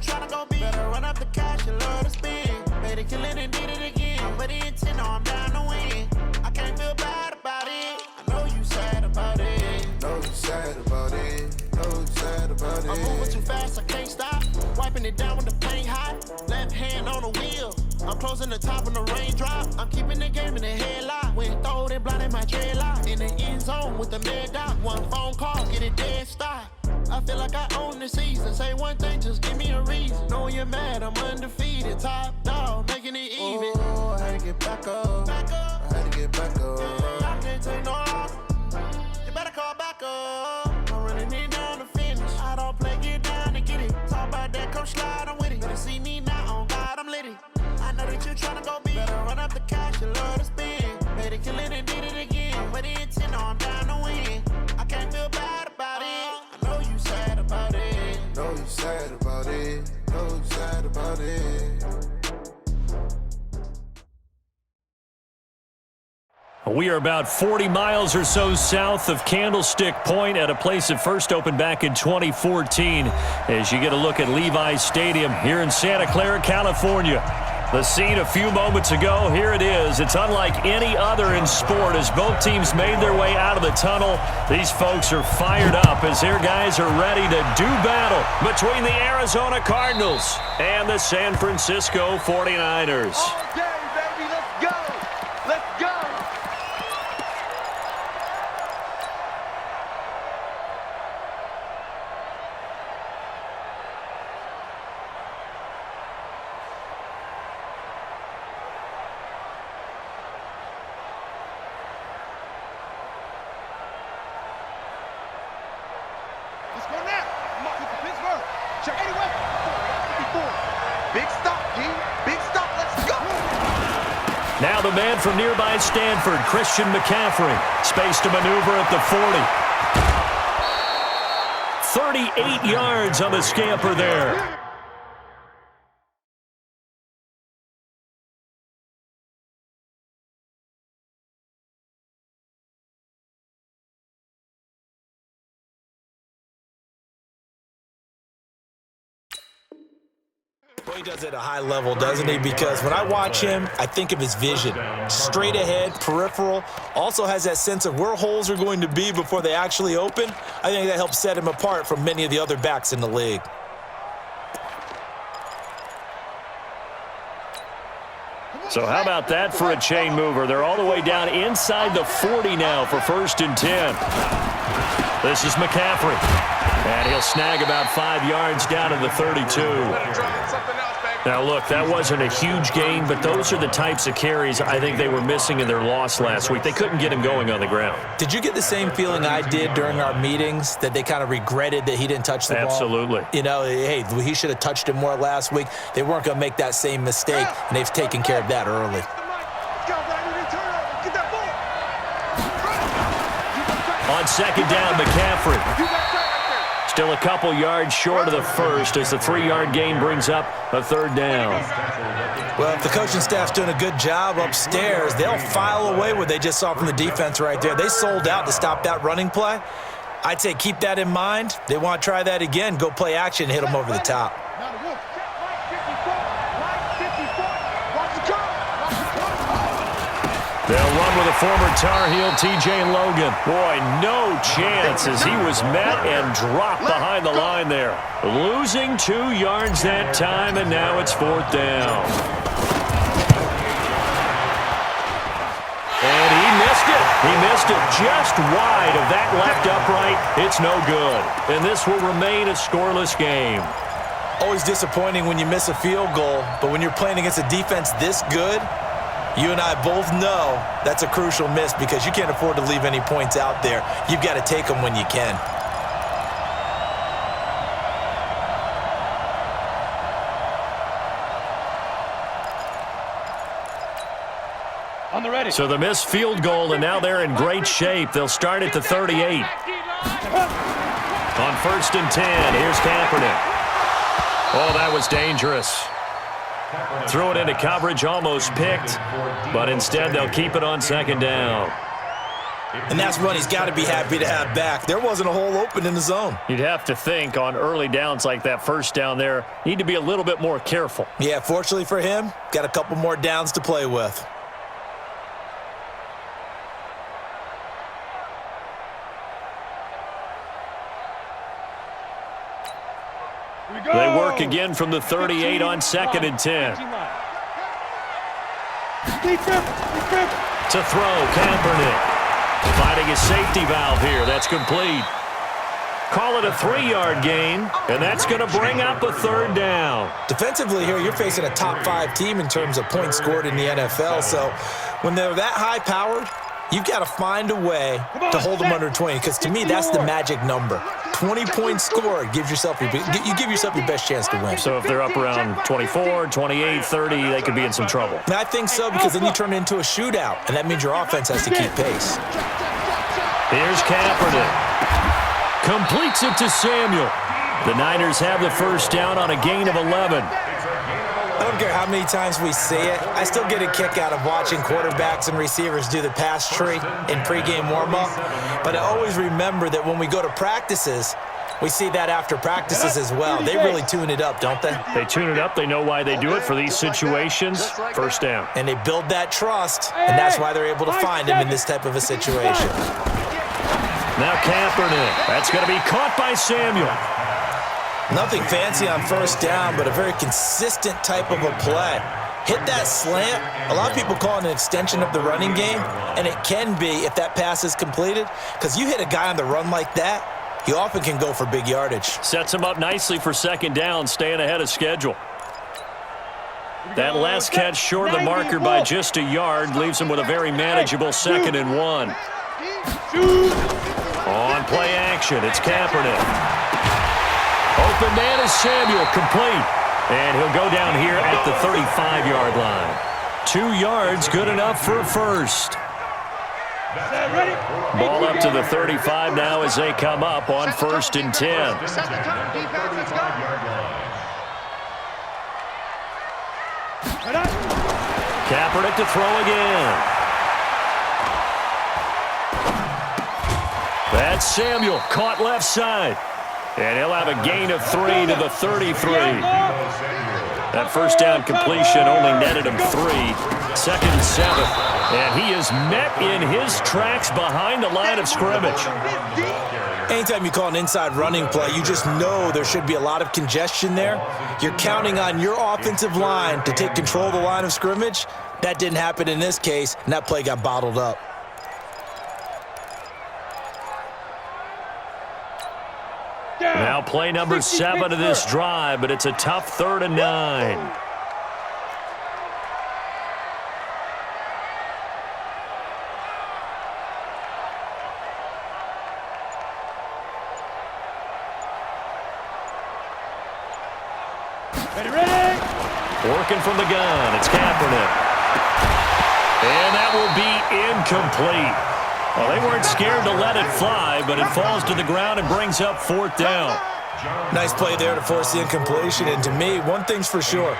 tryna go big. Better run up the cash, you love to spend. Made it, kill it, and did it again. I'm with the intent, no, I'm down to win. I can't feel bad about it. I know you sad about it. Know you sad about it. Know you sad about it. I'm moving too fast, I can't stop. Wiping it down with the paint hot. Left hand on the wheel. I'm closing the top when the raindrop. I'm keeping the game in the headlock. When throwed and blinded my dreadlock. In the end zone with the mad dot. One phone call, get it dead stop. I feel like I own the season. Say one thing, just give me a reason. Knowing you're mad, I'm undefeated. Top dog, making it even. Oh, I had to get back up. I had to get back up. I can't take no loss. You better call back up. I'm running it down to finish. I don't play, get down to get it. Talk about that, come slide, I'm with it. Better see me now, on God, I'm lit it. I know that you're tryna go big. Better run up the cash, you love to spend. Made it, kill it, and did it again. With the intent, no, I'm down to win. I can't feel bad about it. I know you sad about it. Know you sad about it. Know you sad about it. We are about 40 miles or so south of Candlestick Point at a place that first opened back in 2014 as you get a look at Levi's Stadium here in Santa Clara, California. The scene a few moments ago, here it is. It's unlike any other in sport as both teams made their way out of the tunnel. These folks are fired up as their guys are ready to do battle between the Arizona Cardinals and the San Francisco 49ers. Now the man from nearby Stanford, Christian McCaffrey. Space to maneuver at the 40. 38 yards on the scamper there. Well, he does it at a high level, doesn't he? Because when I watch him, I think of his vision. Straight ahead, peripheral. Also has that sense of where holes are going to be before they actually open. I think that helps set him apart from many of the other backs in the league. So how about that for a chain mover? They're all the way down inside the 40 now for 1st and 10. This is McCaffrey. And he'll snag about 5 yards down to the 32. Now, look, that wasn't a huge gain, but those are the types of carries I think they were missing in their loss last week. They couldn't get him going on the ground. Did you get the same feeling I did during our meetings, that they kind of regretted that he didn't touch the ball? Absolutely. You know, hey, he should have touched it more last week. They weren't going to make that same mistake, and they've taken care of that early. On 2nd down, McCaffrey. Still a couple yards short of the first as the 3-yard gain brings up a 3rd down. Well, if the coaching staff's doing a good job upstairs, they'll file away what they just saw from the defense right there. They sold out to stop that running play. I'd say keep that in mind. They want to try that again, go play action, hit them over the top. They'll run with a former Tar Heel, T.J. Logan. Boy, no chance as he was met and dropped behind the line there. Losing 2 yards that time, and now it's 4th down. And he missed it. He missed it just wide of that left upright. It's no good. And this will remain a scoreless game. Always disappointing when you miss a field goal, but when you're playing against a defense this good, you and I both know that's a crucial miss because you can't afford to leave any points out there. You've got to take them when you can. On the ready. So the missed field goal, and now they're in great shape. They'll start at the 38. On 1st and 10, here's Kaepernick. Oh, that was dangerous. Threw it into coverage, almost picked, but instead they'll keep it on 2nd down. And that's one he's got to be happy to have back. There wasn't a hole open in the zone. You'd have to think on early downs like that first down there, need to be a little bit more careful. Yeah, fortunately for him, got a couple more downs to play with. They work again from the 38 on 2nd and 10. To throw, Kaepernick. Finding a safety valve here. That's complete. Call it a 3-yard gain, and that's going to bring up a 3rd down. Defensively here, you're facing a top-5 team in terms of points scored in the NFL. So when they're that high-powered, you've got to find a way to hold them under 20, because to me, that's the magic number. 20 points scored, you give yourself your best chance to win. So if they're up around 24, 28, 30, they could be in some trouble. And I think so, because then you turn it into a shootout, and that means your offense has to keep pace. Here's Kaepernick. Completes it to Samuel. The Niners have the first down on a gain of 11. I don't care how many times we see it. I still get a kick out of watching quarterbacks and receivers do the pass tree in pregame warm-up. But I always remember that when we go to practices, we see that after practices as well. They really tune it up, don't they? They tune it up. They know why they do it for these situations. First down. And they build that trust, and that's why they're able to find him in this type of a situation. Now Kaepernick. That's going to be caught by Samuel. Nothing fancy on first down, but a very consistent type of a play. Hit that slant. A lot of people call it an extension of the running game, and it can be if that pass is completed, because you hit a guy on the run like that, he often can go for big yardage. Sets him up nicely for 2nd down, staying ahead of schedule. That last catch short of the marker by just a yard leaves him with a very manageable 2nd and 1. On play action, it's Kaepernick. Open man is Samuel, complete. And he'll go down here at the 35-yard line. 2 yards, good enough for a first. Ball up to the 35 now as they come up on 1st and 10. Kaepernick to throw again. That's Samuel, caught left side. And he'll have a gain of 3 to the 33. That first down completion only netted him 3. 2nd and 7. And he is met in his tracks behind the line of scrimmage. Anytime you call an inside running play, you just know there should be a lot of congestion there. You're counting on your offensive line to take control of the line of scrimmage. That didn't happen in this case, and that play got bottled up. Now play number 7 of this drive, but it's a tough 3rd and 9. Ready. Working from the gun, it's Kaepernick. And that will be incomplete. Well, they weren't scared to let it fly, but it falls to the ground and brings up 4th down. Nice play there to force the incompletion. And to me, one thing's for sure.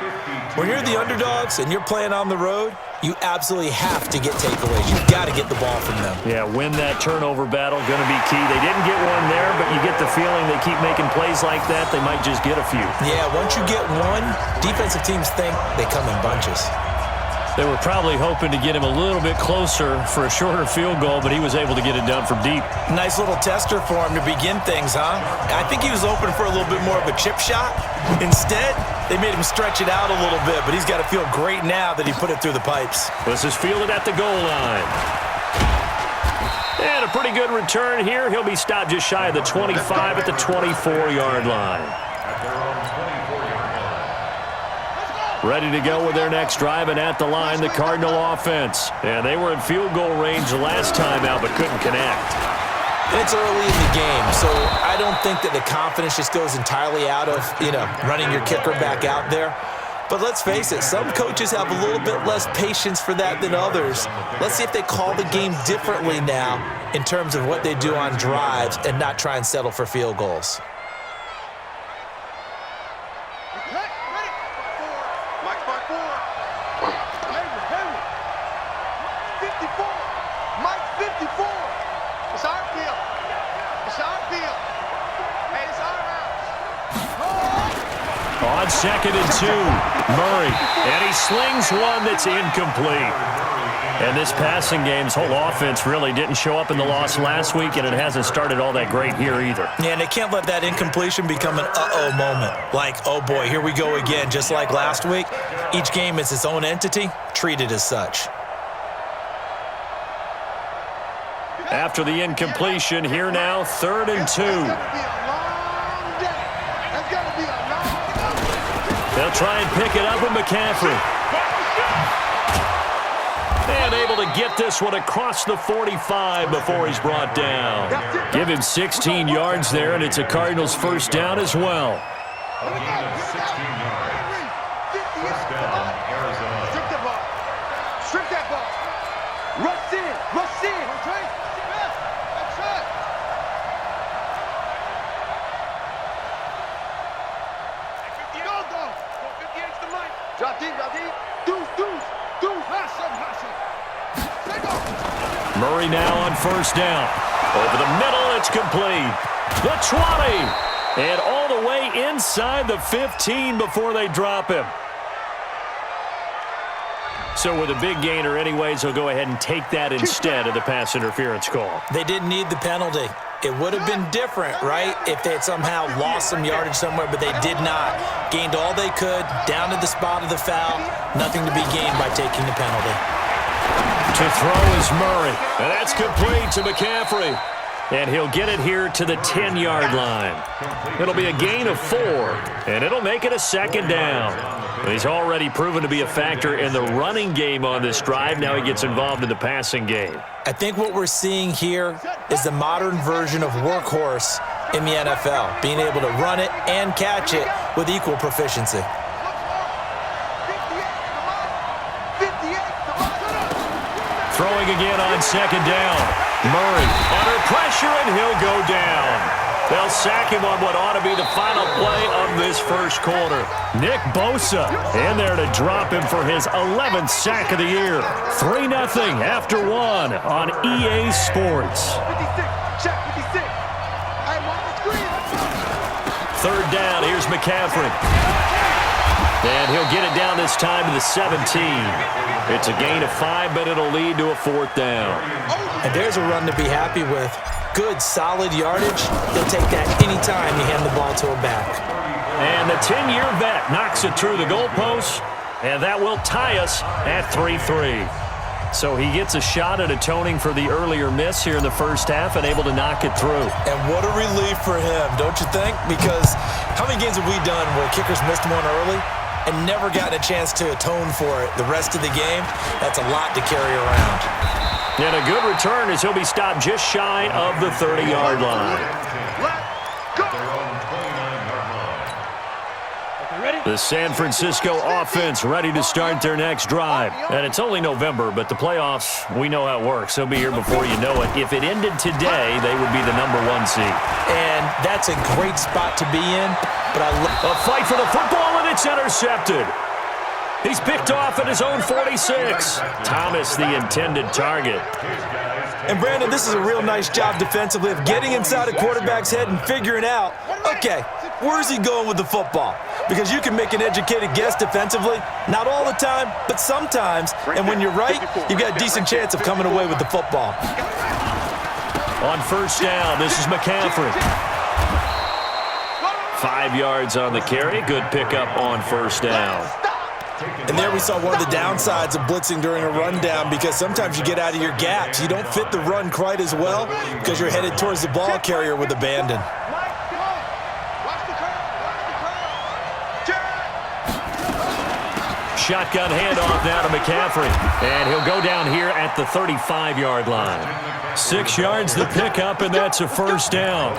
When you're the underdogs and you're playing on the road, you absolutely have to get takeaways. You've got to get the ball from them. Yeah, win that turnover battle, going to be key. They didn't get one there, but you get the feeling they keep making plays like that, they might just get a few. Yeah, once you get one, defensive teams think they come in bunches. They were probably hoping to get him a little bit closer for a shorter field goal, but he was able to get it done from deep. Nice little tester for him to begin things, huh? I think he was open for a little bit more of a chip shot. Instead, they made him stretch it out a little bit, but he's got to feel great now that he put it through the pipes. This is fielded at the goal line. And a pretty good return here. He'll be stopped just shy of the 25 at the 24-yard line. Ready to go with their next drive, and at the line, the Cardinal offense. And they were in field goal range the last time out, but couldn't connect. It's early in the game, so I don't think that the confidence just goes entirely out of, running your kicker back out there. But let's face it, some coaches have a little bit less patience for that than others. Let's see if they call the game differently now in terms of what they do on drives and not try and settle for field goals. deal. It's our deal. Hey, it's our house. On 2nd and 2, Murray. And he slings one that's incomplete. And this passing game's whole offense really didn't show up in the loss last week, and it hasn't started all that great here either. Yeah, and they can't let that incompletion become an uh-oh moment. Like, oh boy, here we go again, just like last week. Each game is its own entity, treated as such. After the incompletion, here now, 3rd and 2. They'll try and pick it up with McCaffrey. And able to get this one across the 45 before he's brought down. Give him 16 yards there, and it's a Cardinals first down as well. Strip that ball. Rush in. Rush in. That's right. Go. 58's the mic. Drop deep. Deuce. Murray now on first down. Over the middle, it's complete. The 20. And all the way inside the 15 before they drop him. So with a big gainer anyways, he'll go ahead and take that instead of the pass interference call. They didn't need the penalty. It would have been different, right, if they had somehow lost some yardage somewhere, but they did not. Gained all they could, down to the spot of the foul. Nothing to be gained by taking the penalty. To throw is Murray, and that's complete to McCaffrey. And he'll get it here to the 10-yard line. It'll be a gain of 4, and it'll make it a 2nd down. He's already proven to be a factor in the running game on this drive. Now he gets involved in the passing game. I think what we're seeing here is the modern version of workhorse in the NFL, being able to run it and catch it with equal proficiency. Throwing again on 2nd down. Murray under pressure, and he'll go down. They'll sack him on what ought to be the final play of this first quarter. Nick Bosa in there to drop him for his 11th sack of the year. 3-0 after 1 on EA Sports. 3rd down, here's McCaffrey. And he'll get it down this time to the 17. It's a gain of 5, but it'll lead to a 4th down. And there's a run to be happy with. Good, solid yardage. They'll take that anytime you hand the ball to a back. And the 10-year vet knocks it through the goalpost, and that will tie us at 3-3. So he gets a shot at atoning for the earlier miss here in the first half and able to knock it through. And what a relief for him, don't you think? Because how many games have we done where kickers missed one early and never gotten a chance to atone for it the rest of the game? That's a lot to carry around. And a good return as he'll be stopped just shy of the 30-yard line. The San Francisco offense ready to start their next drive. And it's only November, but the playoffs, we know how it works. They'll be here before you know it. If it ended today, they would be the #1 seed. And that's a great spot to be in. But a fight for the football, and it's intercepted. He's picked off at his own 46. Thomas, the intended target. And, Brandon, this is a real nice job defensively of getting inside a quarterback's head and figuring out, okay, where's he going with the football? Because you can make an educated guess defensively, not all the time, but sometimes. And when you're right, you've got a decent chance of coming away with the football. On first down, this is McCaffrey. 5 yards on the carry. Good pickup on first down. And there we saw one of the downsides of blitzing during a rundown, because sometimes you get out of your gaps. You don't fit the run quite as well because you're headed towards the ball carrier with abandon. Shotgun handoff now to McCaffrey. And he'll go down here at the 35-yard line. 6 yards the pickup, and that's a first down.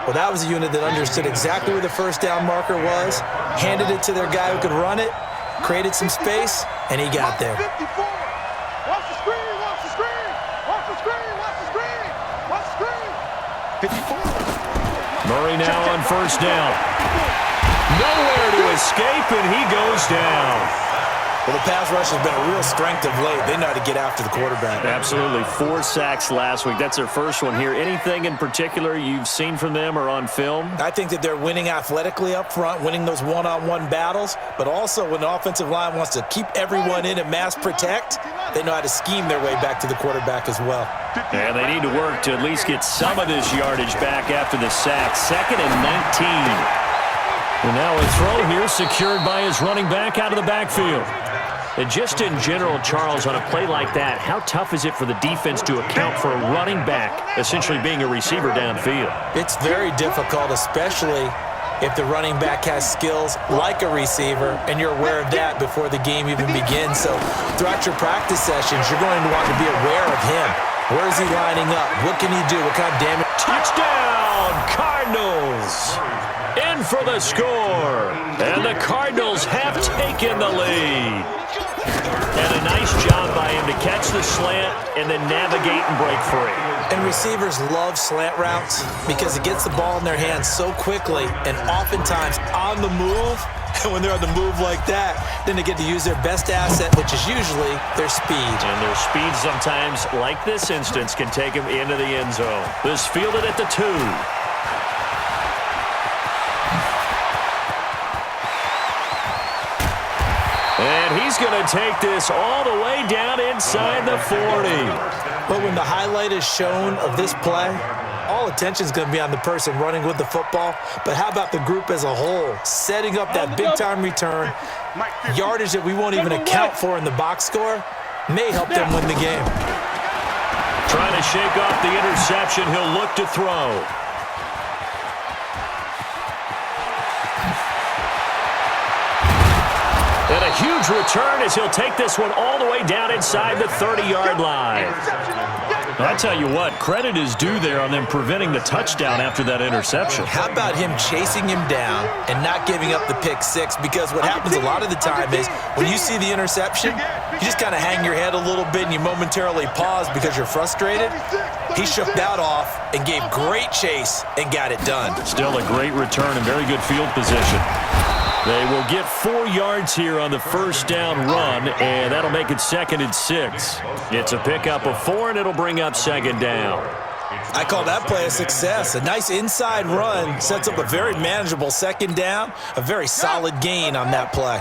Well, that was a unit that understood exactly where the first down marker was, handed it to their guy who could run it, created some space, and he got there. Watch the screen, watch the screen, watch the screen, watch the screen, watch the screen. 54. Murray now on first down. Nowhere to escape, and he goes down. Well, the pass rush has been a real strength of late. They know how to get after the quarterback. Absolutely. 4 sacks last week. That's their first one here. Anything in particular you've seen from them or on film? I think that they're winning athletically up front, winning those one-on-one battles, but also when the offensive line wants to keep everyone in and mass protect, they know how to scheme their way back to the quarterback as well. And they need to work to at least get some of this yardage back after the sack. 2nd and 19. And now a throw here secured by his running back out of the backfield. And just in general, Charles, on a play like that, how tough is it for the defense to account for a running back essentially being a receiver downfield? It's very difficult, especially if the running back has skills like a receiver, and you're aware of that before the game even begins. So throughout your practice sessions, you're going to want to be aware of him. Where is he lining up? What can he do? What kind of damage? Touchdown, Cardinals! In for the score. And the Cardinals have taken the lead. And a nice job by him to catch the slant and then navigate and break free. And receivers love slant routes because it gets the ball in their hands so quickly and oftentimes on the move. And when they're on the move like that, then they get to use their best asset, which is usually their speed. And their speed sometimes, like this instance, can take them into the end zone. This fielded at the 2. And he's going to take this all the way down inside the 40. But when the highlight is shown of this play, all attention is going to be on the person running with the football. But how about the group as a whole, setting up that big-time return, yardage that we won't even account for in the box score, may help them win the game. Trying to shake off the interception. He'll look to throw. And a huge return as he'll take this one all the way down inside the 30-yard line. I tell you what, credit is due there on them preventing the touchdown after that interception. How about him chasing him down and not giving up the pick six? Because what happens a lot of the time is when you see the interception, you just kind of hang your head a little bit and you momentarily pause because you're frustrated. He shook that off and gave great chase and got it done. Still a great return and very good field position. They will get 4 yards here on the first down run, and that'll make it 2nd and 6. It's a pickup of 4, and it'll bring up 2nd down. I call that play a success. A nice inside run sets up a very manageable 2nd down, a very solid gain on that play.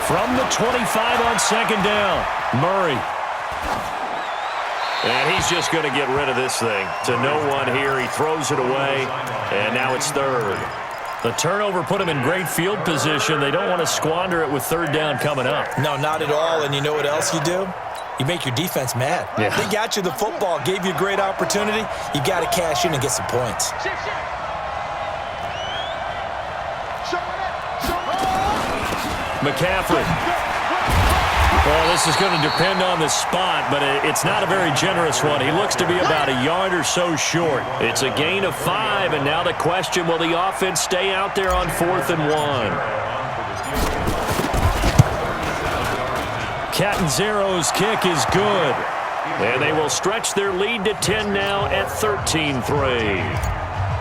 From the 25 on 2nd down, Murray. And he's just going to get rid of this thing. To no one here. He throws it away, and now it's 3rd. The turnover put him in great field position. They don't want to squander it with 3rd down coming up. No, not at all. And you know what else you do? You make your defense mad. Yeah. They got you the football, gave you a great opportunity. You got to cash in and get some points. McCaffrey. Well, this is going to depend on the spot, but it's not a very generous one. He looks to be about a yard or so short. It's a gain of 5, and now the question, will the offense stay out there on 4th and 1? Catanzaro's kick is good. And they will stretch their lead to 10 now at 13-3.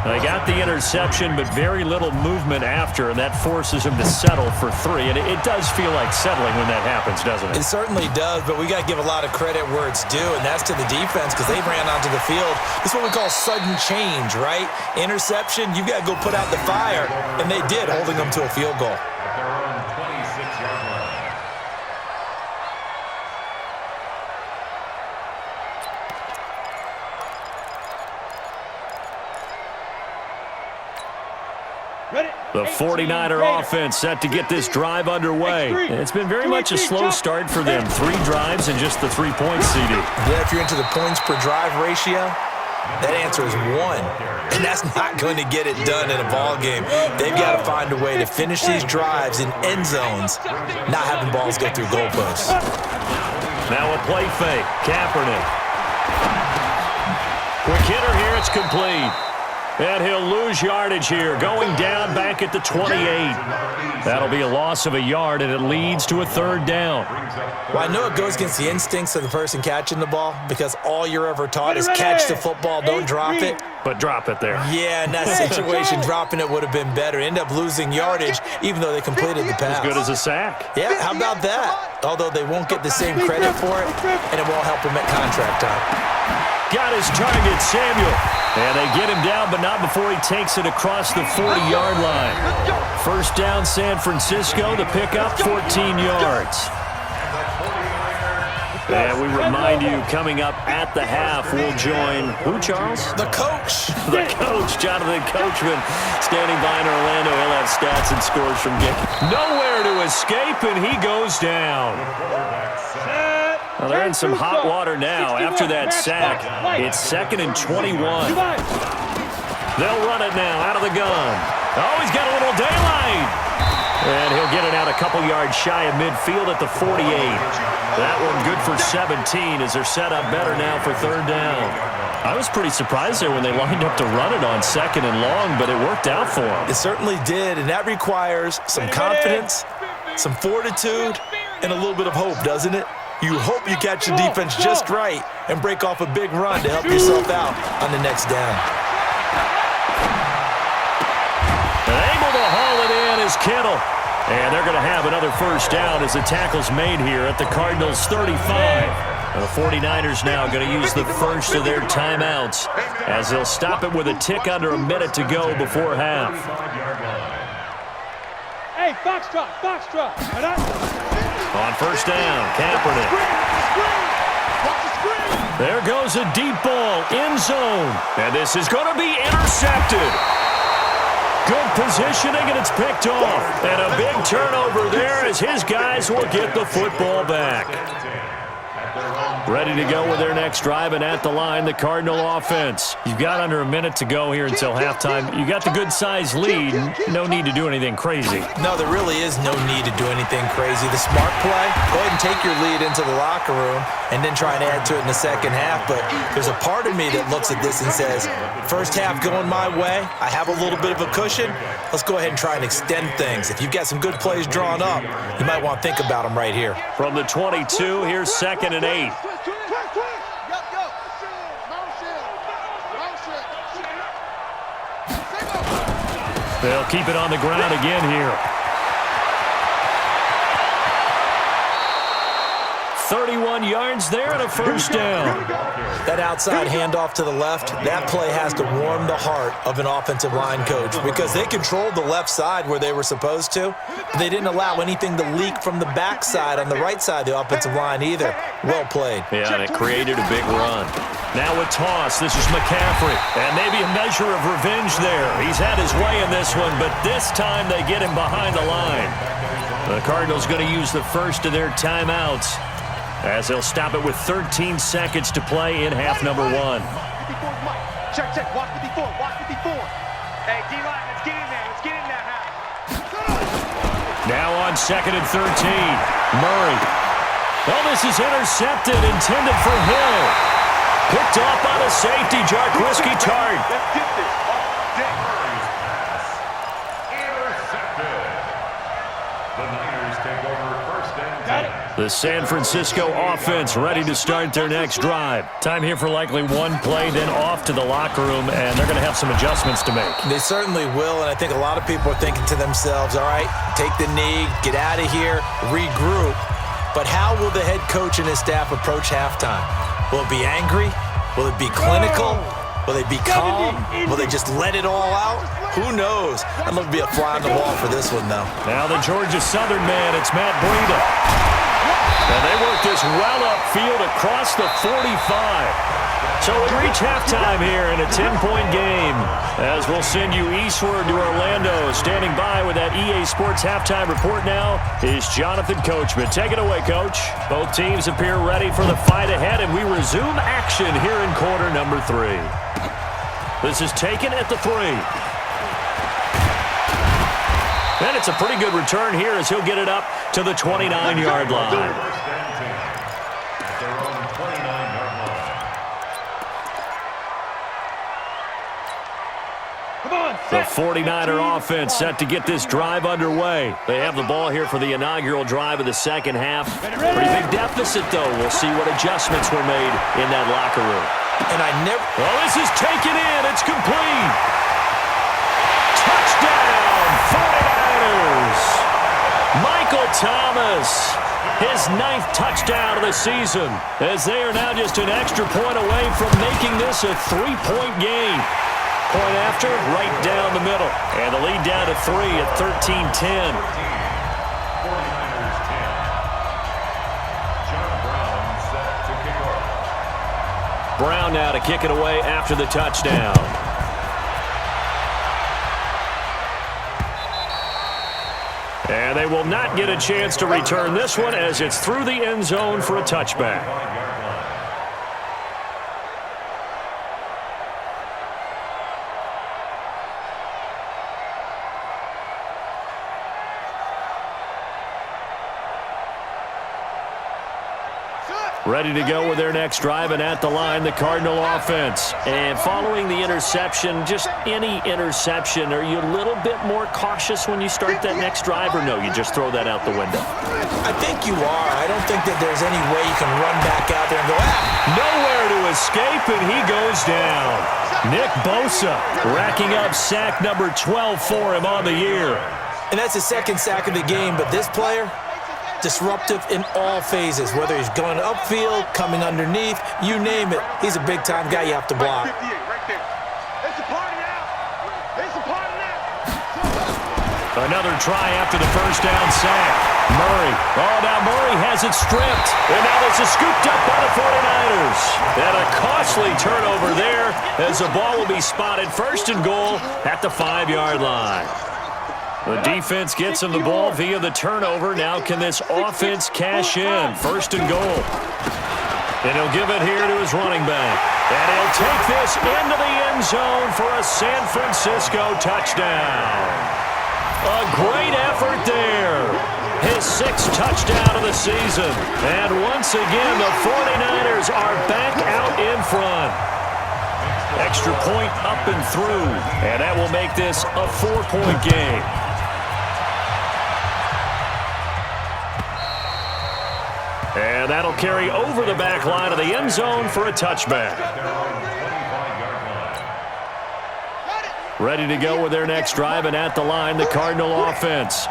They got the interception, but very little movement after, and that forces him to settle for 3. And it does feel like settling when that happens, doesn't it? It certainly does, but we got to give a lot of credit where it's due, and that's to the defense because they ran onto the field. This is what we call sudden change, right? Interception, you got to go put out the fire, and they did, holding them to a field goal. The 49er offense set to get this drive underway. And it's been very much a slow start for them. 3 drives and just the 3 points, CD. Yeah, if you're into the points per drive ratio, that answer is 1. And that's not going to get it done in a ball game. They've got to find a way to finish these drives in end zones, not having balls go through goalposts. Now a play fake. Kaepernick. Quick hitter here. It's complete. And he'll lose yardage here, going down back at the 28. That'll be a loss of a yard, and it leads to a third down. Well, I know it goes against the instincts of the person catching the ball because all you're ever taught is catch the football, don't drop it. But drop it there. Yeah, in that situation, dropping it would have been better. End up losing yardage, even though they completed the pass. As good as a sack. Yeah, how about that? Although they won't get the same credit for it, and it won't help them at contract time. Got his target, Samuel. And they get him down, but not before he takes it across the 40-yard line. First down, San Francisco. The pickup, 14 yards. And we remind you, coming up at the half, we'll join who, Charles? The coach. The coach, Jonathan Coachman, standing by in Orlando. He'll have stats and scores from game. Nowhere to escape, and he goes down. Well, they're in some hot water now after that sack. It's 2nd and 21. They'll run it now out of the gun. Oh, he's got a little daylight. And he'll get it out a couple yards shy of midfield at the 48. That one good for 17 as they're set up better now for third down. I was pretty surprised there when they lined up to run it on 2nd and long, but it worked out for them. It certainly did, and that requires some confidence, some fortitude, and a little bit of hope, doesn't it? You hope you catch the defense just right and break off a big run to help yourself out on the next down. And able to haul it in is Kittle. And they're going to have another first down as the tackle's made here at the Cardinals' 35. The 49ers now going to use the first of their timeouts as they'll stop it with a tick under a minute to go before half. Hey, foxtrot, foxtrot. On first down, Kaepernick. There goes a deep ball, end zone. And this is going to be intercepted. Good positioning, and it's picked off. And a big turnover there as his guys will get the football back. Ready to go with their next drive, and at the line, the Cardinal offense. You've got under a minute to go here until halftime. You got the good-sized lead. No need to do anything crazy. No, there really is no need to do anything crazy. The smart play, go ahead and take your lead into the locker room and then try and add to it in the second half. But there's a part of me that looks at this and says, first half going my way, I have a little bit of a cushion. Let's go ahead and try and extend things. If you've got some good plays drawn up, you might want to think about them right here. From the 22, here's 2nd and 8. They'll keep it on the ground again here. 31 yards there and a first down. That outside handoff to the left, that play has to warm the heart of an offensive line coach because they controlled the left side where they were supposed to. But they didn't allow anything to leak from the backside on the right side of the offensive line either. Well played. Yeah, and it created a big run. Now a toss. This is McCaffrey. And maybe a measure of revenge there. He's had his way in this one, but this time they get him behind the line. The Cardinals going to use the first of their timeouts as they'll stop it with 13 seconds to play in half number 1. Check, watch 54, watch 54. Hey, D-line, let's get in there, half. Now on 2nd and 13, Murray. Oh, this is intercepted, intended for Hill. Picked off by the safety, Jarquiski Tart. Let's get this. Intercepted. The Niners take over first and 10. The San Francisco offense ready to start their next drive. Time here for likely one play, then off to the locker room, and they're going to have some adjustments to make. They certainly will, and I think a lot of people are thinking to themselves, all right, take the knee, get out of here, regroup. But how will the head coach and his staff approach halftime? Will it be angry? Will it be clinical? Will they be calm? Will they just let it all out? Who knows? I'd love to be a fly on the wall for this one, though. Now the Georgia Southern man, it's Matt Breida. And they work this well upfield across the 45. So we reach halftime here in a 10-point game as we'll send you eastward to Orlando. Standing by with that EA Sports halftime report now is Jonathan Coachman. Take it away, Coach. Both teams appear ready for the fight ahead, and we resume action here in quarter number 3. This is taken at the 3. And it's a pretty good return here as he'll get it up to the 29-yard line. The 49er offense set to get this drive underway. They have the ball here for the inaugural drive of the second half. Pretty big deficit, though. We'll see what adjustments were made in that locker room. And I never... Well, this is taken in. It's complete. Touchdown, 49ers. Michael Thomas, his 9th touchdown of the season, as they are now just an extra point away from making this a 3-point game. Point after, right down the middle. And the lead down to 3 at 13-10. 49ers 10. John Brown set to kick off. Brown now to kick it away after the touchdown. And they will not get a chance to return this one as it's through the end zone for a touchback. Ready to go with their next drive, and at the line, the Cardinal offense. And following the interception, just any interception, are you a little bit more cautious when you start that next drive, or no, you just throw that out the window? I think you are. I don't think that there's any way you can run back out there and go, Nowhere to escape, and he goes down. Nick Bosa racking up sack number 12 for him on the year. And that's his second sack of the game, but this player, disruptive in all phases, whether he's going upfield, coming underneath, you name it. He's a big-time guy you have to block. Another try after the first down sack. Murray. Oh, now Murray has it stripped. And now this is scooped up by the 49ers. And a costly turnover there as the ball will be spotted first and goal at the 5-yard line. The defense gets him the ball via the turnover. Now can this offense cash in? First and goal. And he'll give it here to his running back. And he'll take this into the end zone for a San Francisco touchdown. A great effort there. His 6th touchdown of the season. And once again, the 49ers are back out in front. Extra point up and through. And that will make this a 4-point game. And that'll carry over the back line of the end zone for a touchback. Ready to go with their next drive, and at the line, the Cardinal offense.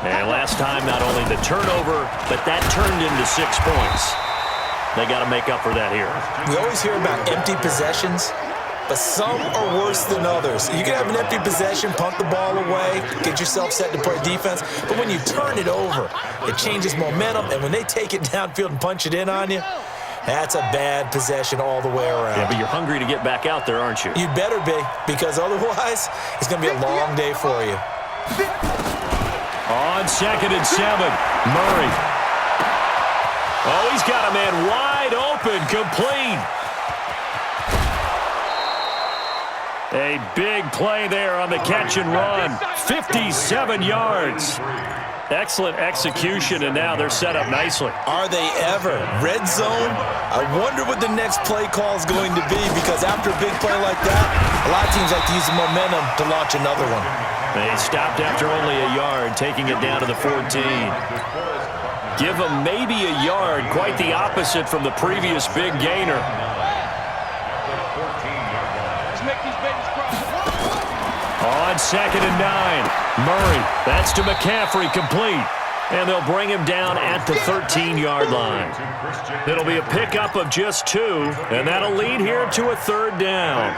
And last time, not only the turnover, but that turned into 6 points. They got to make up for that here. We always hear about empty possessions, but some are worse than others. You can have an empty possession, punt the ball away, get yourself set to play defense, but when you turn it over, it changes momentum, and when they take it downfield and punch it in on you, that's a bad possession all the way around. Yeah, but you're hungry to get back out there, aren't you? You'd better be, because otherwise, it's going to be a long day for you. On 2nd and 7, Murray. Oh, he's got a man wide open, complete. A big play there on the catch and run. 57 yards. Excellent execution, and now they're set up nicely. Are they ever? Red zone? I wonder what the next play call is going to be, because after a big play like that, a lot of teams like to use the momentum to launch another one. They stopped after only a yard, taking it down to the 14. Give them maybe a yard, quite the opposite from the previous big gainer. On 2nd and 9, Murray. That's to McCaffrey, complete. And they'll bring him down at the 13-yard line. It'll be a pickup of just 2, and that'll lead here to a 3rd down.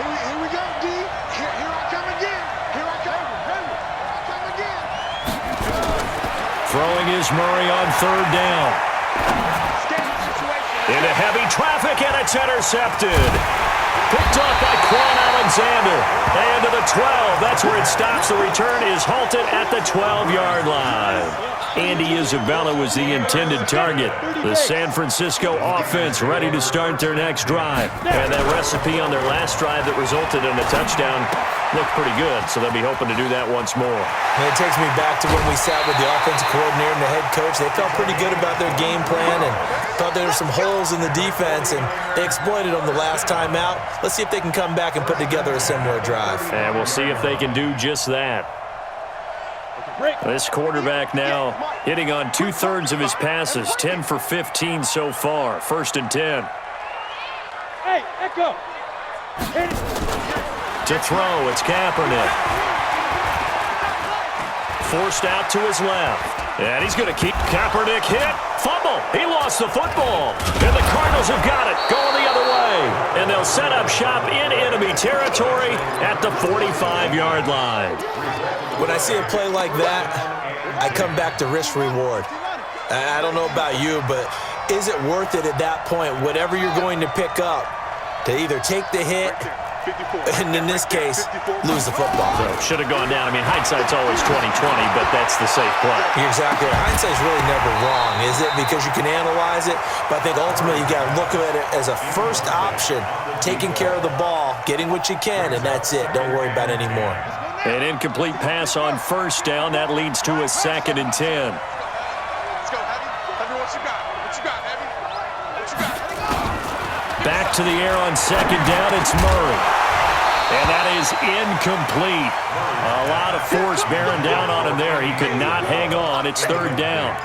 Here we go, D. Here I come again. Here I come. Throwing is Murray on 3rd down. Into heavy traffic, and it's intercepted. Picked off by Quan Alexander. And to the 12. That's where it stops. The return is halted at the 12-yard line. Andy Isabella was the intended target. The San Francisco offense ready to start their next drive. And that recipe on their last drive that resulted in a touchdown looked pretty good, so they'll be hoping to do that once more. And it takes me back to when we sat with the offensive coordinator and the head coach. They felt pretty good about their game plan and thought there were some holes in the defense, and they exploited them the last time out. Let's see if they can come back and put together a similar drive. And we'll see if they can do just that. This quarterback now hitting on 2/3 of his passes, 10 for 15 so far. 1st and 10. Hey, Echo. To throw, it's Kaepernick. Forced out to his left. And he's going to keep Kaepernick hit. Fumble. He lost the football. And the Cardinals have got it. Going the other way. And they'll set up shop in enemy territory at the 45-yard line. When I see a play like that, I come back to risk-reward. I don't know about you, but is it worth it at that point, whatever you're going to pick up, to either take the hit and, in this case, lose the football? So should have gone down. I mean, hindsight's always 20/20, but that's the safe play. You're exactly right. Hindsight's really never wrong, is it? Because you can analyze it, but I think ultimately you got to look at it as a first option, taking care of the ball, getting what you can, and that's it. Don't worry about any more. An incomplete pass on 1st down. That leads to a 2nd and 10. Let's go, Heavy. Heavy, what you got? What you got, Heavy? What you got? Back to the air on 2nd down. It's Murray. And that is incomplete. A lot of force bearing down on him there. He could not hang on. It's 3rd down.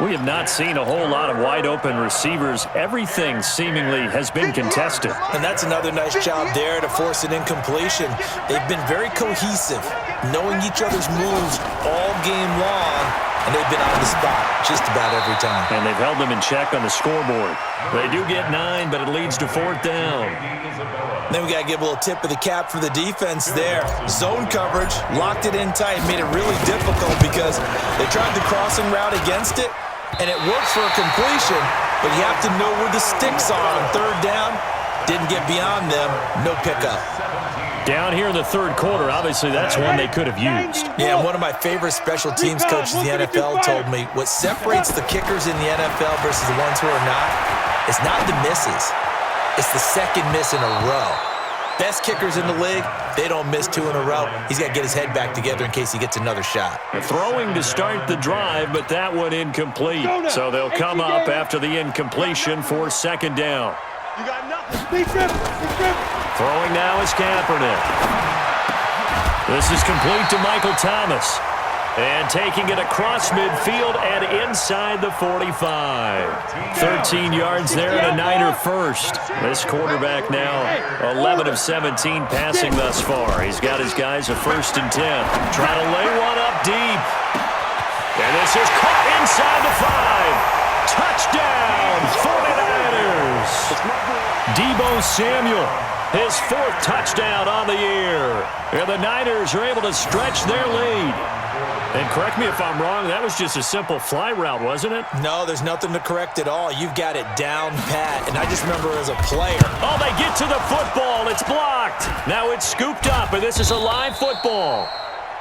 We have not seen a whole lot of wide-open receivers. Everything seemingly has been contested. And that's another nice job there to force an incompletion. They've been very cohesive, knowing each other's moves all game long, and they've been on the spot just about every time. And they've held them in check on the scoreboard. They do get 9, but it leads to 4th down. Then we got to give a little tip of the cap for the defense there. Zone coverage, locked it in tight, made it really difficult because they tried the crossing route against it, and it worked for a completion, but you have to know where the sticks are on 3rd down. Didn't get beyond them, no pickup. Down here in the 3rd quarter, obviously that's one they could have used. Yeah, one of my favorite special teams coaches in the NFL told me what separates the kickers in the NFL versus the ones who are not is not the misses. It's the 2nd miss in a row. Best kickers in the league, they don't miss 2 in a row. He's got to get his head back together in case he gets another shot. Throwing to start the drive, but that one incomplete. So they'll come up after the incompletion for 2nd down. You got nothing. Throwing now is Kaepernick. This is complete to Michael Thomas. And taking it across midfield and inside the 45. 13 yards there and a Niner first. This quarterback now 11 of 17 passing thus far. He's got his guys a 1st and 10. Trying to lay one up deep. And this is caught inside the 5. Touchdown, 49ers. Deebo Samuel, his 4th touchdown on the year. And the Niners are able to stretch their lead. And correct me if I'm wrong, that was just a simple fly route, wasn't it? No, there's nothing to correct at all. You've got it down pat. And I just remember as a player. Oh, they get to the football. It's blocked. Now it's scooped up, and this is a live football.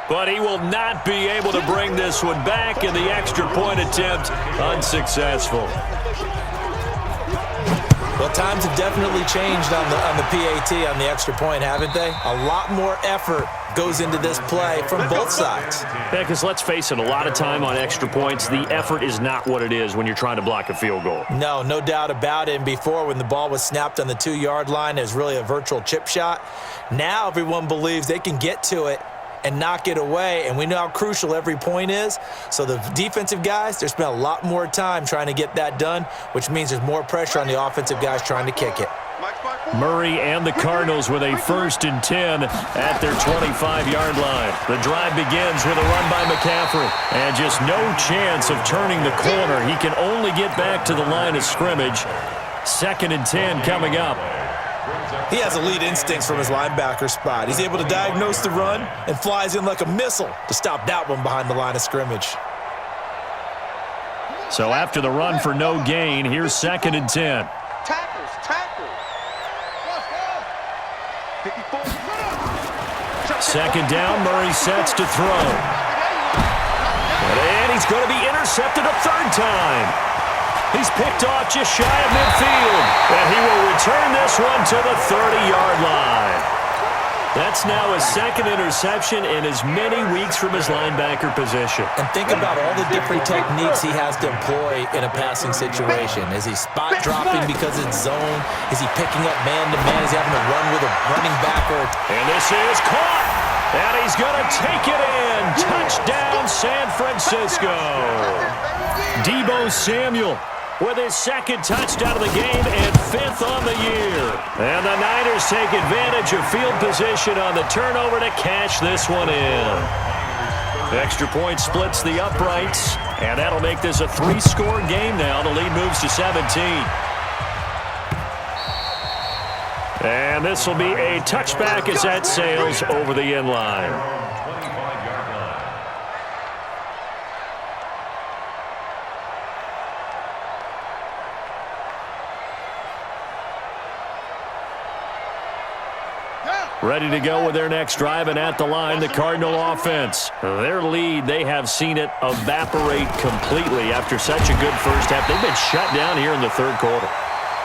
But he will not be able to bring this one back, and the extra point attempt unsuccessful. Well, times have definitely changed on the PAT, on the extra point, haven't they? A lot more effort goes into this play from both sides. Yeah, because let's face it, a lot of time on extra points, the effort is not what it is when you're trying to block a field goal. No doubt about it. And before, when the ball was snapped on the 2-yard line, it was really a virtual chip shot. Now everyone believes they can get to it and knock it away, and we know how crucial every point is. So the defensive guys, they spent a lot more time trying to get that done, which means there's more pressure on the offensive guys trying to kick it. Murray and the Cardinals with a 1st and 10 at their 25-yard line. The drive begins with a run by McCaffrey, and just no chance of turning the corner. He can only get back to the line of scrimmage. 2nd and 10 coming up. He has elite instincts from his linebacker spot. He's able to diagnose the run and flies in like a missile to stop that one behind the line of scrimmage. So after the run for no gain, here's 2nd and 10. Tackles. 2nd down, Murray sets to throw. And he's going to be intercepted a third time. He's picked off just shy of midfield. And he will return this one to the 30-yard line. That's now his second interception in as many weeks from his linebacker position. And think about all the different techniques he has to employ in a passing situation. Is he spot dropping because it's zone? Is he picking up man-to-man? Is he having to run with a running back? And this is caught. And he's going to take it in. Touchdown, San Francisco. Deebo Samuel with his second touchdown of the game and fifth on the year. And the Niners take advantage of field position on the turnover to cash this one in. Extra point splits the uprights, and that'll make this a 3-score game now. The lead moves to 17. And this will be a touchback as that sails over the end line. Ready to go with their next drive, and at the line, the Cardinal offense. Their lead, they have seen it evaporate completely after such a good first half. They've been shut down here in the third quarter.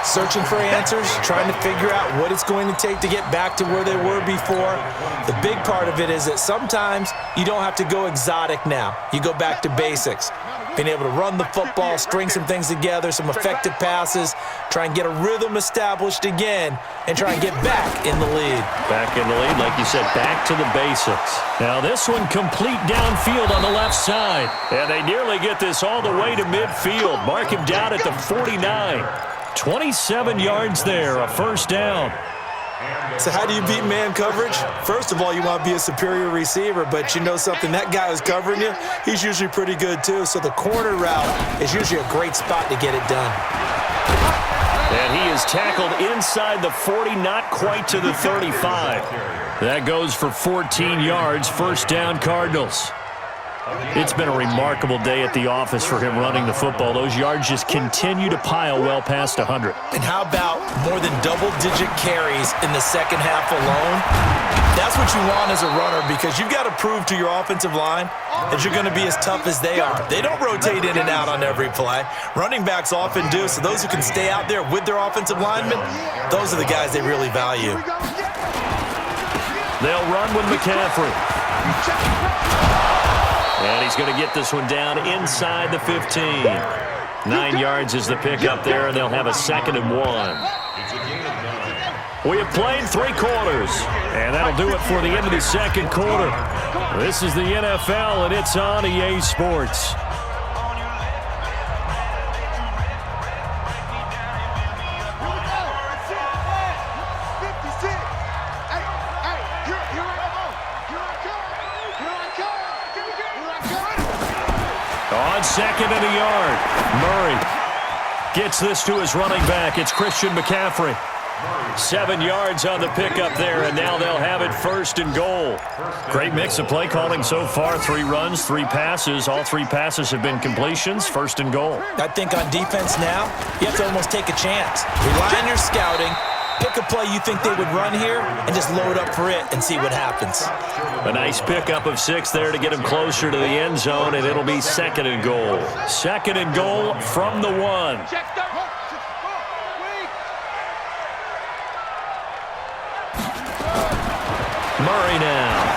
Searching for answers, trying to figure out what it's going to take to get back to where they were before. The big part of it is that sometimes you don't have to go exotic now. You go back to basics. Being able to run the football, string some things together, some effective passes, try and get a rhythm established again, and try and get back in the lead. Back in the lead, like you said, back to the basics. Now this one complete downfield on the left side. And they nearly get this all the way to midfield. Mark him down at the 49. 27 yards there, a first down. So how do you beat man coverage? First of all, you want to be a superior receiver, but you know something, that guy who's covering you, he's usually pretty good too. So the corner route is usually a great spot to get it done. And he is tackled inside the 40, not quite to the 35. That goes for 14 yards, first down Cardinals. It's been a remarkable day at the office for him running the football. Those yards just continue to pile well past 100. And how about more than double-digit carries in the second half alone? That's what you want as a runner, because you've got to prove to your offensive line that you're going to be as tough as they are. They don't rotate in and out on every play. Running backs often do, so those who can stay out there with their offensive linemen, those are the guys they really value. They'll run with McCaffrey. And he's going to get this one down inside the 15. 9 yards is the pickup there, and they'll have a 2nd and 1. We have played 3 quarters, and that'll do it for the end of the second quarter. This is the NFL, and it's on EA Sports. On 2nd and a yard, Murray gets this to his running back. It's Christian McCaffrey. 7 yards on the pickup there, and now they'll have it 1st and goal. Great mix of play calling so far. 3 runs, 3 passes. All 3 passes have been completions. 1st and goal. I think on defense now, you have to almost take a chance. Rely on your scouting. Pick a play you think they would run here and just load up for it and see what happens. A nice pickup of 6 there to get him closer to the end zone, and it'll be 2nd and goal. 2nd and goal from the 1. Murray now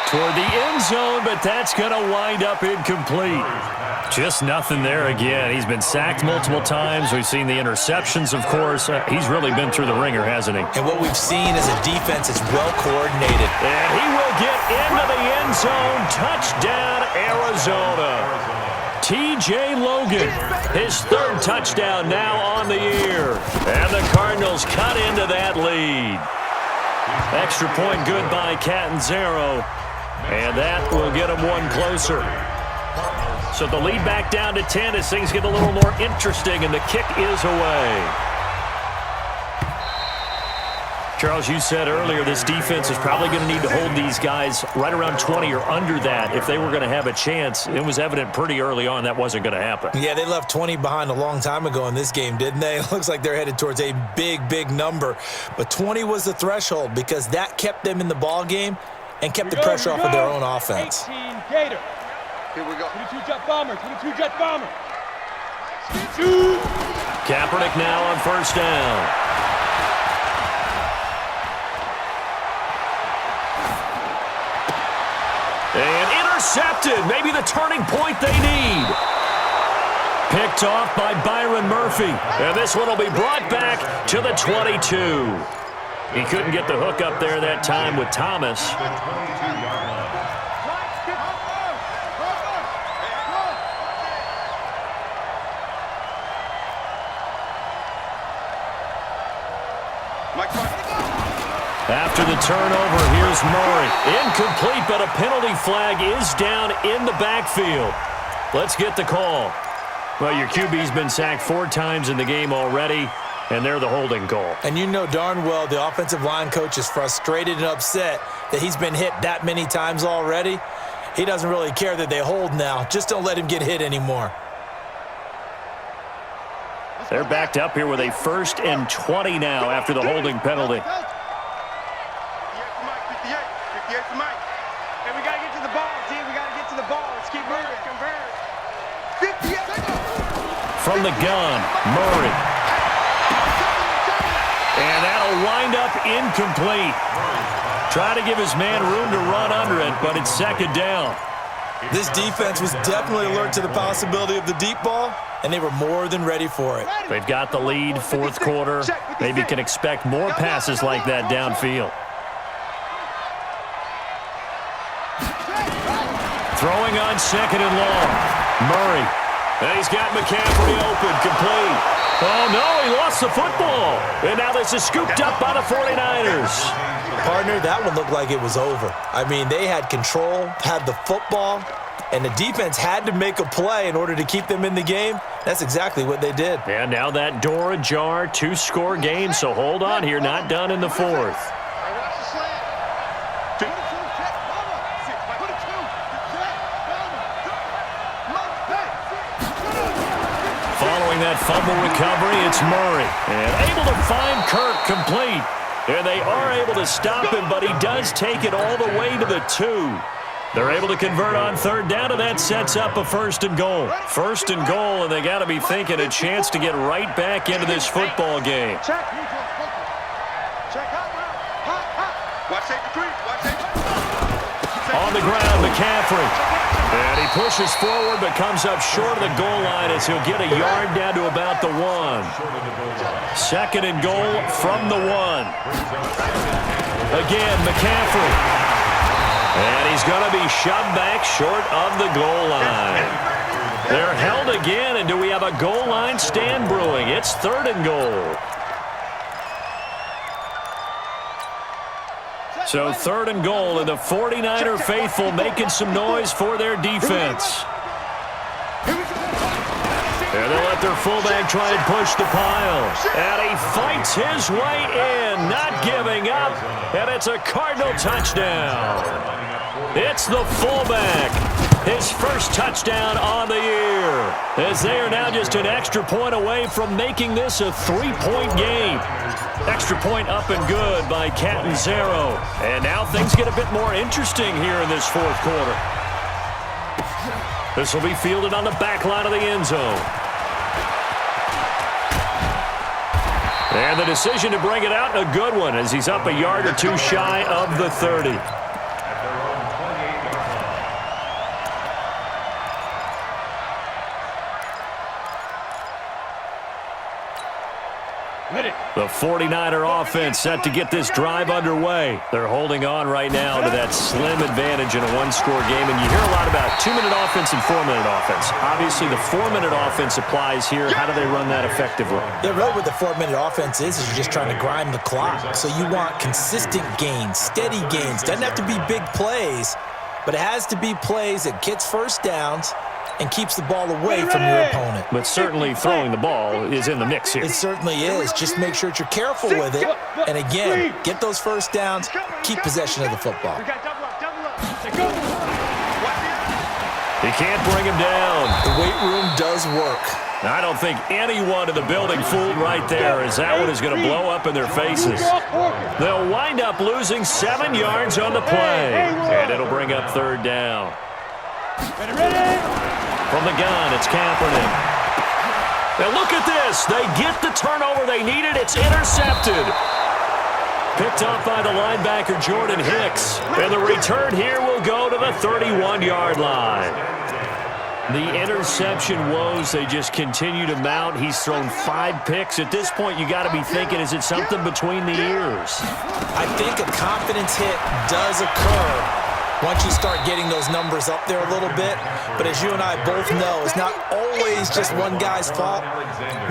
toward the end zone, but that's going to wind up incomplete. Just nothing there again. He's been sacked multiple times. We've seen the interceptions, of course. He's really been through the ringer, hasn't he? And what we've seen is a defense that's well coordinated. And he will get into the end zone. Touchdown, Arizona. T.J. Logan, his 3rd touchdown now on the year. And the Cardinals cut into that lead. Extra point good by Catanzaro. And that will get him 1 closer. So the lead back down to 10 as things get a little more interesting, and the kick is away. Charles, you said earlier this defense is probably going to need to hold these guys right around 20 or under that if they were going to have a chance. It was evident pretty early on that wasn't going to happen. Yeah, they left 20 behind a long time ago in this game, didn't they? It looks like they're headed towards a big, big number. But 20 was the threshold because that kept them in the ball game and kept the pressure off of their own offense. 18 Gator. Here we go. 22 jet bomber, 22 jet bomber. Kaepernick now on first down. And intercepted. Maybe the turning point they need. Picked off by Byron Murphy. And this one will be brought back to the 22. He couldn't get the hook up there that time with Thomas. After the turnover, here's Murray. Incomplete, but a penalty flag is down in the backfield. Let's get the call. Well, your QB's been sacked 4 times in the game already, and they're the holding call. And you know darn well the offensive line coach is frustrated and upset that he's been hit that many times already. He doesn't really care that they hold now. Just don't let him get hit anymore. They're backed up here with a 1st and 20 now after the holding penalty. 58 for Mike. And we got to get to the ball, team. We got to get to the ball. Let's keep moving. Convert. 58. From the gun, Murray. And that'll wind up incomplete. Try to give his man room to run under it, but it's 2nd down. This defense was definitely alert to the possibility of the deep ball, and they were more than ready for it. They've got the lead, 4th quarter. Maybe can expect more passes like that downfield. Throwing on 2nd and long. Murray. And he's got McCaffrey open, complete. Oh, no, he lost the football. And now this is scooped up by the 49ers. Partner, that one looked like it was over. I mean, they had control, had the football, and the defense had to make a play in order to keep them in the game. That's exactly what they did. And now that door ajar, 2-score game, so hold on here, not done in the 4th. Following that fumble recovery, it's Murray. And able to find Kirk complete. And they are able to stop him, but he does take it all the way to the 2. They're able to convert on 3rd down, and that sets up a 1st and goal. 1st and goal, and they got to be thinking a chance to get right back into this football game. Check. Watch take the 3. Watch take the 3. On the ground, McCaffrey. And he pushes forward, but comes up short of the goal line as he'll get a yard down to about the 1. 2nd and goal from the 1. Again, McCaffrey. And he's going to be shoved back short of the goal line. They're held again, and do we have a goal line stand brewing? It's 3rd and goal. So 3rd and goal, and the 49er faithful making some noise for their defense. And they'll let their fullback try and push the pile. And he fights his way in, not giving up. And it's a Cardinal touchdown. It's the fullback. His first touchdown on the year. As they are now just an extra point away from making this a 3-point game. Extra point up and good by Catanzaro. And now things get a bit more interesting here in this 4th quarter. This will be fielded on the back line of the end zone. And the decision to bring it out, a good one, as he's up a yard or 2 shy of the 30. The 49er offense set to get this drive underway. They're holding on right now to that slim advantage in a 1-score game. And you hear a lot about 2-minute offense and 4-minute offense. Obviously, the 4-minute offense applies here. How do they run that effectively? Yeah, really what the 4-minute offense is you're just trying to grind the clock. So you want consistent gains, steady gains. Doesn't have to be big plays, but it has to be plays that gets first downs and keeps the ball away from your opponent. But certainly throwing the ball is in the mix here. It certainly is. Just make sure that you're careful with it. And again, get those first downs, keep possession of the football. We got double up. He can't bring him down. The weight room does work. I don't think anyone in the building fooled right there, as that one is going to blow up in their faces. They'll wind up losing 7 yards on the play, and it'll bring up 3rd down. Ready. From the gun, it's Kaepernick. Now look at this. They get the turnover they needed. It's intercepted. Picked up by the linebacker, Jordan Hicks. And the return here will go to the 31-yard line. The interception woes, they just continue to mount. He's thrown 5 picks. At this point, you got to be thinking, is it something between the ears? I think a confidence hit does occur once you start getting those numbers up there a little bit. But as you and I both know, it's not always just one guy's fault.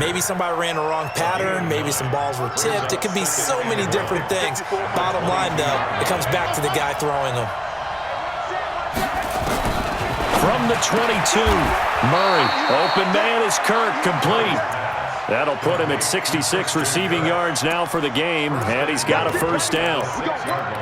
Maybe somebody ran the wrong pattern. Maybe some balls were tipped. It could be so many different things. Bottom line, though, it comes back to the guy throwing them. From the 22, Murray. Open man is Kirk, complete. That'll put him at 66 receiving yards now for the game, and he's got a first down.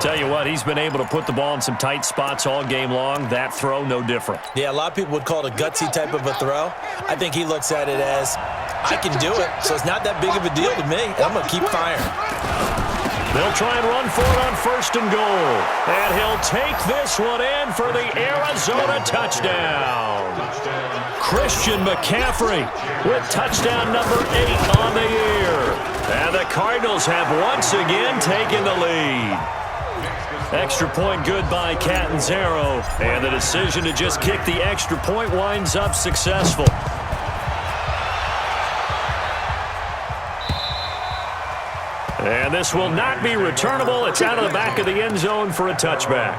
Tell you what, he's been able to put the ball in some tight spots all game long. That throw, no different. Yeah, a lot of people would call it a gutsy type of a throw. I think he looks at it as, I can do it, so it's not that big of a deal to me. I'm going to keep firing. They'll try and run for it on first and goal. And he'll take this one in for the Arizona touchdown. Christian McCaffrey with touchdown number 8 on the year. And the Cardinals have once again taken the lead. Extra point good by Catanzaro. And the decision to just kick the extra point winds up successful. And this will not be returnable. It's out of the back of the end zone for a touchback.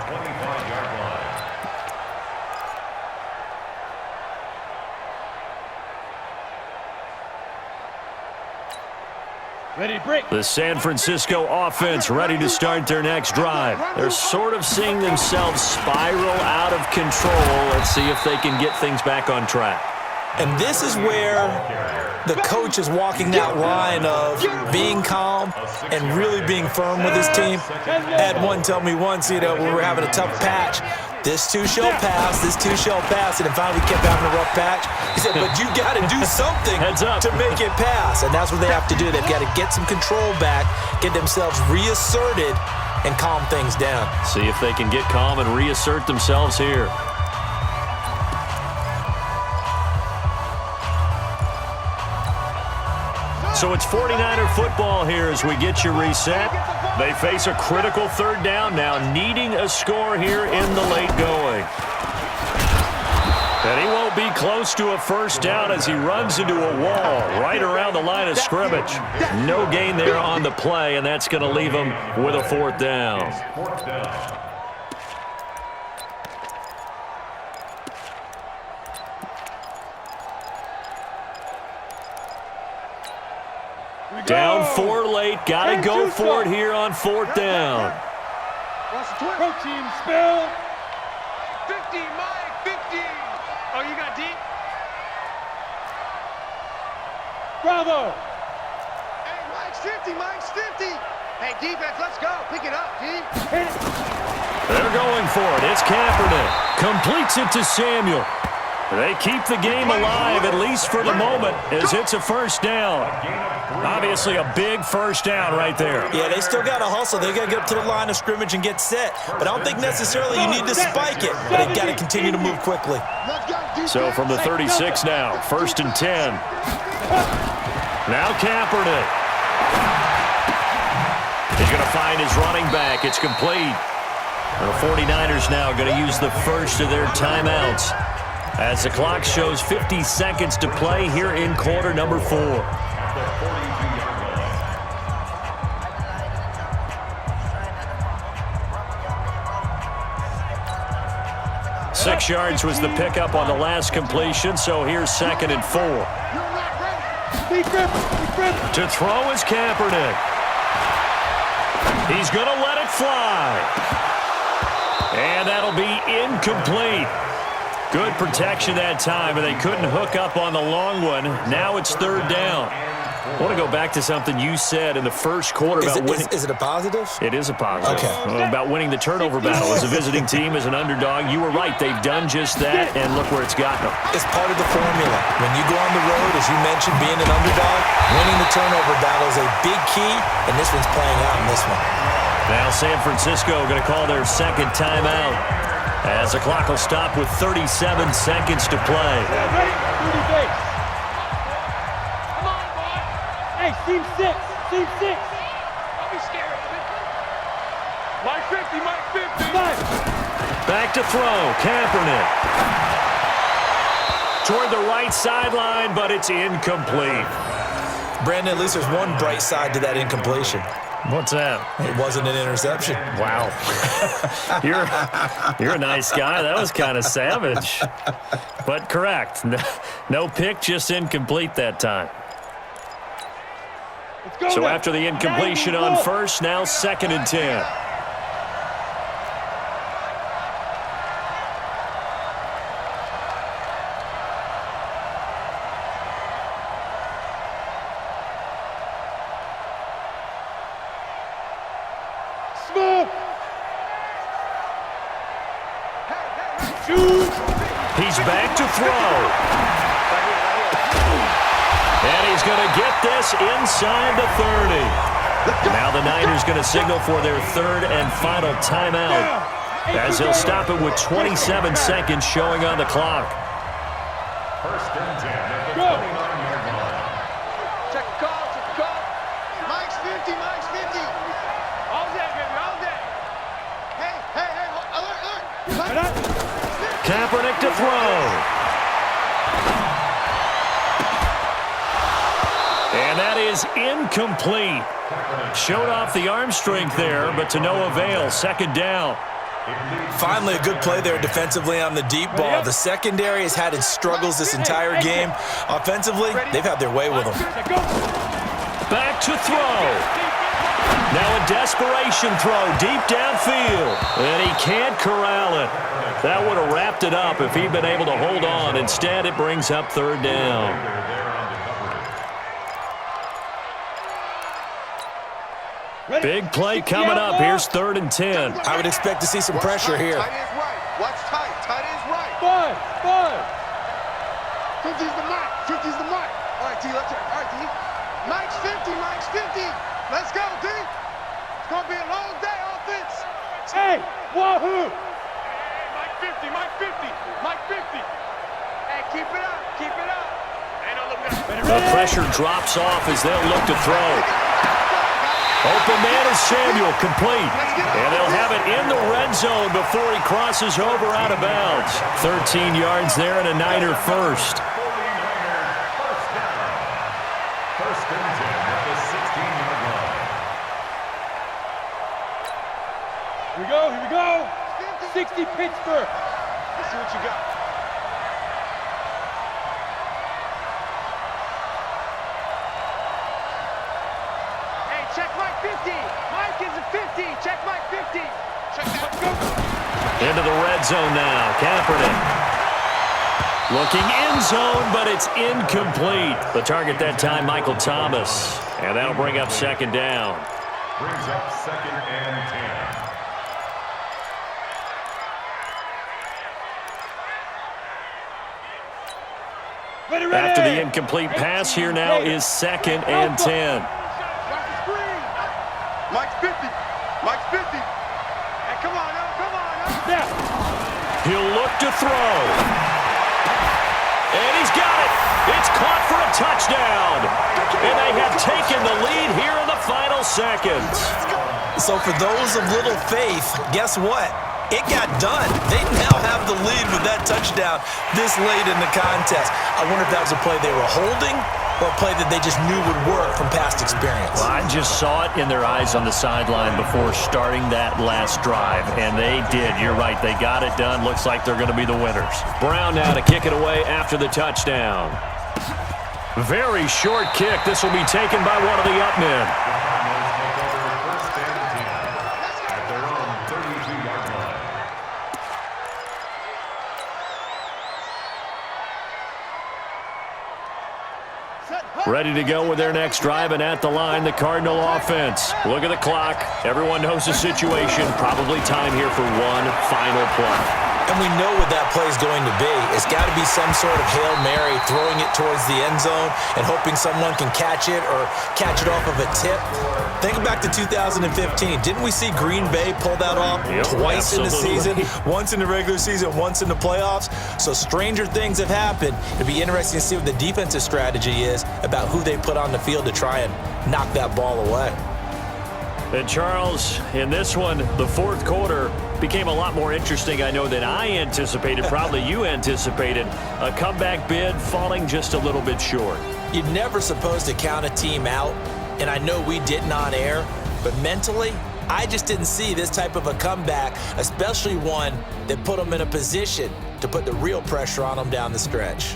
Ready, break. The San Francisco offense ready to start their next drive. They're sort of seeing themselves spiral out of control. Let's see if they can get things back on track. And this is where the coach is walking that line of being calm and really being firm with his team. Had one tell me once, we were having a tough patch. This too shall pass, this too shall pass. And then finally we kept having a rough patch. He said, but you got to do something to make it pass. And that's what they have to do. They've got to get some control back, get themselves reasserted, and calm things down. See if they can get calm and reassert themselves here. So it's 49er football here as we get you reset. They face a critical third down now, needing a score here in the late going. And he won't be close to a first down as he runs into a wall right around the line of scrimmage. No gain there on the play, and that's going to leave him with a fourth down. Down 4 late. Got to go for it here on fourth down. Pro team spill. 50, Mike, 50. Oh, you got deep? Bravo. Hey, Mike's 50, Mike's 50. Hey, defense, let's go. Pick it up, D. They're going for it. It's Kaepernick. Completes it to Samuel. They keep the game alive, at least for the moment, as it's a first down. Obviously a big first down right there. Yeah, they still got to hustle. They got to get up to the line of scrimmage and get set. But I don't think necessarily you need to spike it. But they got to continue to move quickly. So from the 36 now, first and 10. Now Kaepernick. He's going to find his running back. It's complete. And the 49ers now going to use the first of their timeouts as the clock shows 50 seconds to play here in quarter number 4. Six yards was the pickup on the last completion, so here's second and 4. To throw is Kaepernick. He's going to let it fly. And that'll be incomplete. Good protection that time, and they couldn't hook up on the long one. Now it's third down. I want to go back to something you said in the first quarter about winning. Is it a positive? It is a positive. Okay. About winning the turnover battle as a visiting team, as an underdog. You were right. They've done just that, and look where it's gotten them. It's part of the formula. When you go on the road, as you mentioned, being an underdog, winning the turnover battle is a big key, and this one's playing out in this one. Now San Francisco going to call their second timeout. As the clock will stop with 37 seconds to play. Ready? 30 base. Come on, boy. Hey, team 6. Team 6. Don't be scared of it. Mike 50, Mike 50. Nice. Back to throw. Kaepernick. Toward the right sideline, but it's incomplete. Brandon, at least there's one bright side to that incompletion. What's that? It wasn't an interception. Wow. You're a nice guy. That was kind of savage. But correct. No pick, just incomplete that time. Let's go So now. after the incompletion on first, now 2nd and 10. Smoke. Shoot. He's back to throw. And he's going to get this inside the 30. Now the Niners going to signal for their 3rd and final timeout, as they'll stop it with 27 seconds showing on the clock. First and 10 at the Go. 29-yard line. Check the call, check the call. Mike's 50, Mike's 50. All day, baby, all day. Hey, alert. Kaepernick to throw. And that is incomplete. Showed off the arm strength there, but to no avail. 2nd down. Finally, a good play there defensively on the deep ball. The secondary has had its struggles this entire game. Offensively, they've had their way with them. Back to throw. Now a desperation throw deep downfield. And he can't corral it. That would have wrapped it up if he'd been able to hold on. Instead, it brings up 3rd down. Big play coming up. Here's 3rd and 10. I would expect to see some pressure here. Tight end's right. Watch tight. Tight end's right. Five. 50's the Mike. 50's the Mike. All right, T, let's go. All right, T. Mike's 50. Mike's 50. Let's go, T. It's going to be a long day, offense. Hey, wahoo. Mike 50. Mike 50. Mike 50. Hey, keep it up. Keep it up. Ain't no looking up. The pressure drops off as they'll look to throw. Open man is Samuel, complete. And they'll have it in the red zone before he crosses over out of bounds. 13 yards there and a Niner first. 49ers first down. First and 10 at the 16-yard line. Here we go. 60 Pittsburgh. Let's see what you got. Hey, check Mike 50. Mike is a 50. Check Mike 50. Check that. Go. Into the red zone now. Kaepernick. Looking in zone, but it's incomplete. The target that time, Michael Thomas. And that'll bring up 2nd down. Brings up 2nd and 10. After the incomplete pass, here now is 2nd and 10. Watch the screen. Mike's 50. Mike's 50. Hey, come on now. Come on now. Yeah. He'll look to throw. And he's got it. It's caught for a touchdown. And they have taken the lead here in the final seconds. So for those of little faith, guess what? It got done. They now have the lead with that touchdown this late in the contest. I wonder if that was a play they were holding or a play that they just knew would work from past experience. Well, I just saw it in their eyes on the sideline before starting that last drive, and they did. You're right. They got it done. Looks like they're going to be the winners. Brown now to kick it away after the touchdown. Very short kick. This will be taken by one of the up men. Ready to go with their next drive, and at the line, the Cardinal offense. Look at the clock. Everyone knows the situation. Probably time here for one final play. And we know what that play is going to be. It's got to be some sort of Hail Mary, throwing it towards the end zone and hoping someone can catch it or catch it off of a tip. Think back to 2015. Didn't we see Green Bay pull that off twice in the season? Once in the regular season, once in the playoffs. So stranger things have happened. It'd be interesting to see what the defensive strategy is about who they put on the field to try and knock that ball away. And Charles, in this one, the fourth quarter became a lot more interesting, I know, than I anticipated. Probably you anticipated. A comeback bid falling just a little bit short. You're never supposed to count a team out, and I know we didn't on air, but mentally, I just didn't see this type of a comeback, especially one that put them in a position to put the real pressure on them down the stretch.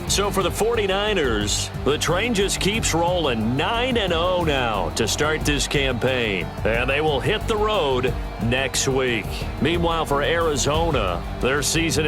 So for the 49ers, the train just keeps rolling 9-0 now to start this campaign. And they will hit the road next week. Meanwhile, for Arizona, their season